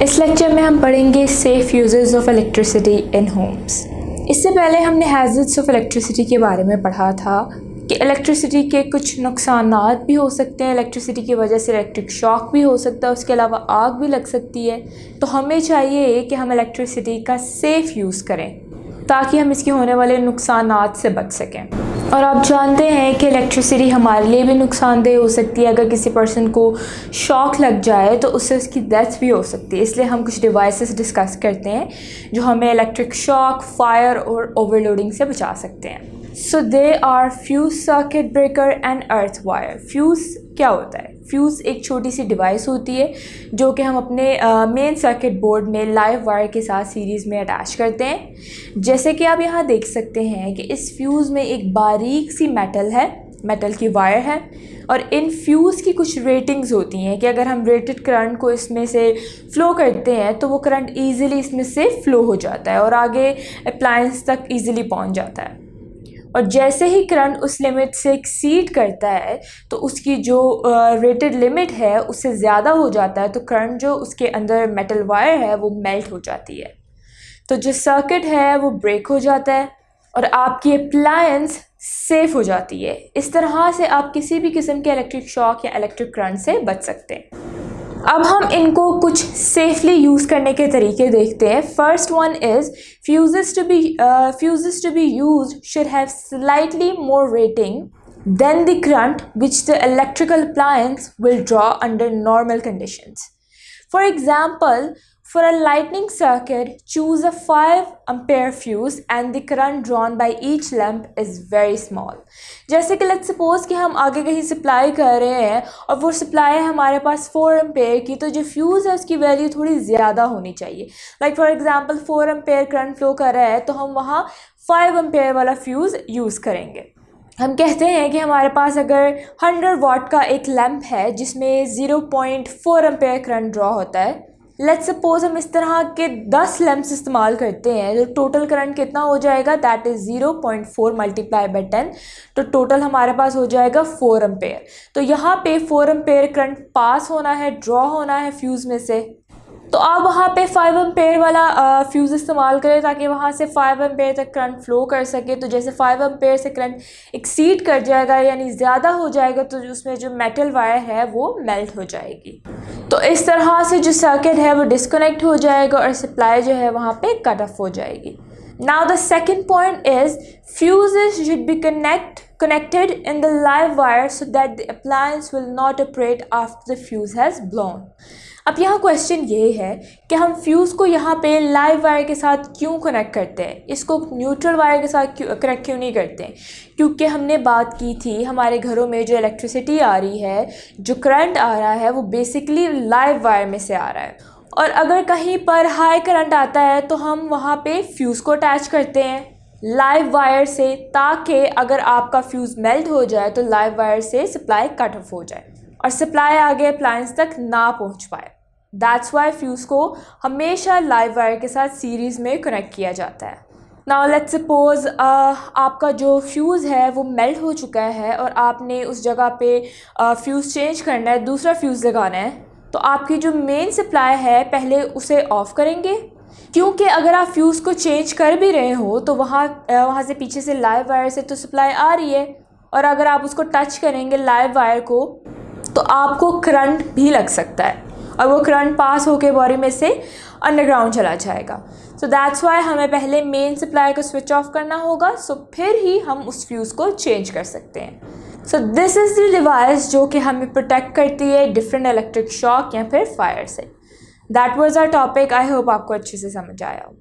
इस लेक्चर में हम पढ़ेंगे safe uses of electricity in Holmes. इससे पहले हमने हैज़र्ड्स ऑफ इलेक्ट्रिसिटी के बारे में पढ़ा था कि इलेक्ट्रिसिटी के कुछ नुकसानात भी हो सकते हैं, इलेक्ट्रिसिटी की वजह से इलेक्ट्रिक शॉक भी हो सकता है, उसके अलावा आग भी लग सकती है। तो हमें चाहिए कि हम इलेक्ट्रिसिटी का सेफ़ यूज़ करें ताकि हम इसके होने वाले नुकसानात से बच सकें। और आप जानते हैं कि इलेक्ट्रिसिटी हमारे लिए भी नुकसानदेह हो सकती है। अगर किसी पर्सन को शॉक लग जाए तो उससे उसकी डेथ भी हो सकती है। इसलिए हम कुछ डिवाइसेस डिस्कस करते हैं जो हमें इलेक्ट्रिक शॉक, फायर और ओवरलोडिंग से बचा सकते हैं। So they are fuse, circuit breaker and earth wire. Fuse क्या होता है? फ्यूज़ एक छोटी सी डिवाइस होती है जो कि हम अपने मेन सर्किट बोर्ड में लाइव वायर के साथ सीरीज़ में अटैच करते हैं। जैसे कि आप यहाँ देख सकते हैं कि इस फ्यूज़ में एक बारीक सी मेटल की वायर है और इन फ्यूज़ की कुछ रेटिंग्स होती हैं कि अगर हम रेटेड करंट को इसमें से फ़्लो करते हैं तो वो करंट ईज़िली इसमें से फ़्लो हो जाता है और आगे अप्लायंस तक ईज़िली पहुँच जाता है। और जैसे ही करंट उस लिमिट से एक्सीड करता है तो उसकी जो रेटेड लिमिट है उससे ज़्यादा हो जाता है, तो करंट जो उसके अंदर मेटल वायर है वो मेल्ट हो जाती है, तो जो सर्किट है वो ब्रेक हो जाता है और आपकी अप्लायंस सेफ़ हो जाती है। इस तरह से आप किसी भी किस्म के इलेक्ट्रिक शॉक या इलेक्ट्रिक करंट से बच सकते हैं। अब हम इनको कुछ सेफली यूज़ करने के तरीके देखते हैं। First one is fuses to be used should have slightly more rating than the current which the electrical appliance will draw under normal conditions. For example, for a lightning circuit, choose a 5 ampere fuse and the current drawn by each lamp is very small. जैसे कि let's suppose कि हम आगे कहीं supply कर रहे हैं और वो सप्लाई है हमारे पास 4 एम्पेयर की, तो जो फ्यूज़ है उसकी वैल्यू थोड़ी ज़्यादा होनी चाहिए। Like for example 4 ampere current flow कर रहा है तो हम वहाँ 5 एम्पेयर वाला फ्यूज़ यूज़ करेंगे। हम कहते हैं कि हमारे पास अगर 100 वाट का एक लैंप है जिसमें 0.4 एम्पेयर करंट ड्रॉ होता है, लेट्स सपोज हम इस तरह के 10 लैंप्स इस्तेमाल करते हैं तो टोटल करंट कितना हो जाएगा? दैट इज़ 0.4 मल्टीप्लाई बाई 10, तो टोटल हमारे पास हो जाएगा 4 एम्पेयर। तो यहाँ पे 4 एम्पेयर करंट पास होना है, ड्रॉ होना है फ्यूज़ में से, तो आप वहाँ पे 5 एम्पेयर वाला फ्यूज़ इस्तेमाल करें ताकि वहाँ से 5 एम्पेयर तक करंट फ्लो कर सके। तो जैसे 5 एम्पेयर से करंट एक्सीड कर जाएगा यानी ज़्यादा हो जाएगा तो उसमें जो मेटल वायर है वो मेल्ट हो जाएगी। तो इस तरह से जो सर्किट है वो डिस्कनेक्ट हो जाएगा और सप्लाई जो है वहाँ पे कट ऑफ हो जाएगी। Now the second point is fuses should be connected in the live wire so that the appliance will not operate after the fuse has blown. अब यहाँ क्वेश्चन ये है कि हम फ्यूज़ को यहाँ पे लाइव वायर के साथ क्यों कनेक्ट करते हैं, इसको न्यूट्रल वायर के साथ कनेक्ट क्यों नहीं करते हैं? क्योंकि हमने बात की थी हमारे घरों में जो इलेक्ट्रिसिटी आ रही है, जो करंट आ रहा है वो बेसिकली लाइव वायर में से आ रहा है और अगर कहीं पर हाई करंट आता है तो हम वहाँ पे फ्यूज़ को अटैच करते हैं लाइव वायर से, ताकि अगर आपका फ्यूज़ मेल्ट हो जाए तो लाइव वायर से सप्लाई कट ऑफ हो जाए और सप्लाई आगे अप्लायंस तक ना पहुँच पाए। दैट्स वाई फ्यूज़ को हमेशा लाइव वायर के साथ सीरीज़ में कनेक्ट किया जाता है। नाउ लेट्स सपोज आपका जो फ्यूज़ है वो मेल्ट हो चुका है और आपने उस जगह पे फ्यूज़ चेंज करना है, दूसरा फ्यूज़ लगाना है, तो आपकी जो मेन सप्लाई है पहले उसे ऑफ़ करेंगे, क्योंकि अगर आप फ्यूज़ को चेंज कर भी रहे हो तो वहाँ से पीछे से लाइव वायर से तो सप्लाई आ रही है और अगर आप उसको टच करेंगे लाइव वायर को तो आपको करंट भी लग सकता है और वो करंट पास होके बॉडी में से अंडरग्राउंड चला जाएगा। सो दैट्स वाई हमें पहले मेन सप्लाई को स्विच ऑफ करना होगा, सो फिर ही हम उस फ्यूज़ को चेंज कर सकते हैं। So this is the device जो कि हमें प्रोटेक्ट करती है डिफरेंट इलेक्ट्रिक शॉक या फिर फायर से। That was our topic. I hope आपको अच्छे से समझ आया हो।